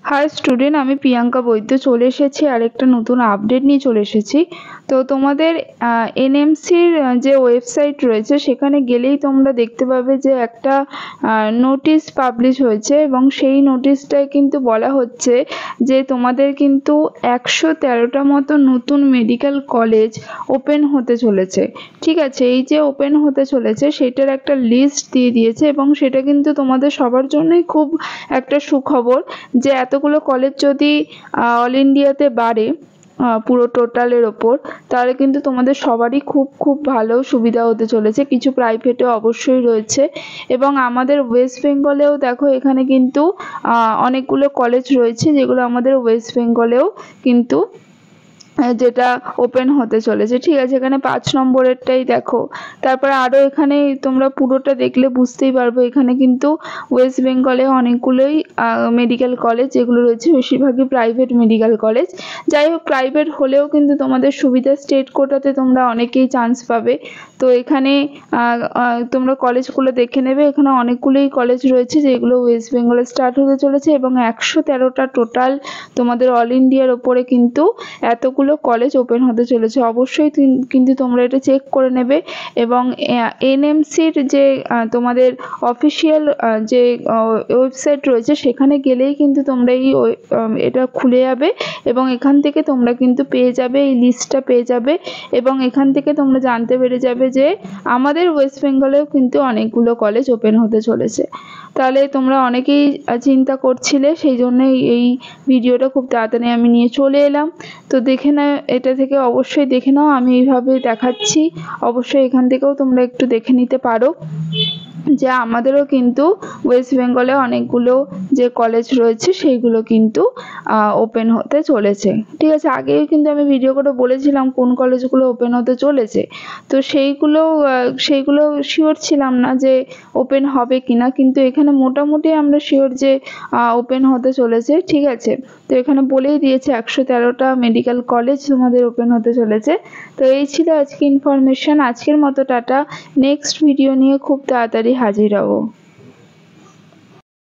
High student, আমি প্রিয়াঙ্কা বৈদ্য চলে এসেছি আর একটা নতুন আপডেট নিয়ে চলে এসেছি। তো তোমাদের এনএমসির যে ওয়েবসাইট রয়েছে সেখানে গেলেই তোমরা দেখতে পাবে যে একটা নোটিশ পাবলিশ হয়েছে এবং সেই নোটিশটায় কিন্তু বলা হচ্ছে যে তোমাদের কিন্তু 113টা মতো নতুন মেডিকেল কলেজ ওপেন হতে চলেছে। ঠিক আছে, এই যে ওপেন হতে চলেছে সেটার একটা লিস্ট দিয়ে দিয়েছে এবং সেটা কিন্তু তোমাদের সবার জন্যই খুব একটা সুখবর যে এতগুলো কলেজ যদি অল ইন্ডিয়াতে বাড়ে পুরো টোটালের ওপর, তাহলে কিন্তু তোমাদের সবারই খুব খুব ভালো সুবিধা হতে চলেছে। কিছু প্রাইভেটও অবশ্যই রয়েছে এবং আমাদের ওয়েস্ট বেঙ্গলেও দেখো এখানে কিন্তু অনেকগুলো কলেজ রয়েছে যেগুলো আমাদের ওয়েস্ট বেঙ্গলেও কিন্তু যেটা ওপেন হতে চলেছে। ঠিক আছে, এখানে 5 নম্বরেরটাই দেখো। তারপরে আরও এখানে তোমরা পুরোটা দেখলে বুঝতেই পারবে এখানে কিন্তু ওয়েস্ট বেঙ্গলে অনেকগুলোই মেডিকেল কলেজ যেগুলো রয়েছে বেশিরভাগই প্রাইভেট মেডিকেল কলেজ। যাই হোক, প্রাইভেট হলেও কিন্তু তোমাদের সুবিধা, স্টেট কোটাতে তোমরা অনেকেই চান্স পাবে। তো এখানে তোমরা কলেজগুলো দেখে নেবে। এখানে অনেকগুলোই কলেজ রয়েছে যেগুলো ওয়েস্ট বেঙ্গলে স্টার্ট হতে চলেছে এবং 113টা টোটাল তোমাদের অল ইন্ডিয়ার ওপরে কিন্তু এতগুলো কলেজ ওপেন হতে চলেছে। অবশ্যই কিন্তু তোমরা এটা চেক করে নেবে এবং এনএমসির যে তোমাদের অফিসিয়াল যে ওয়েবসাইট রয়েছে সেখানে গেলেই কিন্তু তোমরা এটা খুলে যাবে এবং এখান থেকে তোমরা কিন্তু পেয়ে যাবে, এই লিস্টটা পেয়ে যাবে এবং এখান থেকে তোমরা জানতে পেরে যাবে যে আমাদের ওয়েস্ট বেঙ্গলেও কিন্তু অনেকগুলো কলেজ ওপেন হতে চলেছে। তাহলে তোমরা অনেকেই চিন্তা করছিলে, সেই জন্যই এই ভিডিওটা খুব তাড়াতাড়ি আমি নিয়ে চলে এলাম। তো দেখে নাও, এটা থেকে অবশ্যই দেখে নাও, আমি এইভাবে দেখাচ্ছি। অবশ্যই এখান থেকেও তোমরা একটু দেখে নিতে পারো যে আমাদেরও কিন্তু ওয়েস্ট বেঙ্গলে অনেকগুলো যে কলেজ রয়েছে সেইগুলো কিন্তু ওপেন হতে চলেছে। ঠিক আছে, আগেই কিন্তু আমি ভিডিও করে বলেছিলাম কোন কলেজগুলো ওপেন হতে চলেছে। তো সেইগুলো শিওর ছিলাম না যে ওপেন হবে কিনা, কিন্তু এখানে মোটামুটি আমরা শিওর যে ওপেন হতে চলেছে। ঠিক আছে, তো এখানে বলেই দিয়েছে 113টা মেডিকেল কলেজ তোমাদের ওপেন হতে চলেছে। তো এই ছিল আজকে ইনফরমেশন। আজকের মতো টাটা। নেক্সট ভিডিও নিয়ে খুব তাড়াতাড়ি হাজির হব।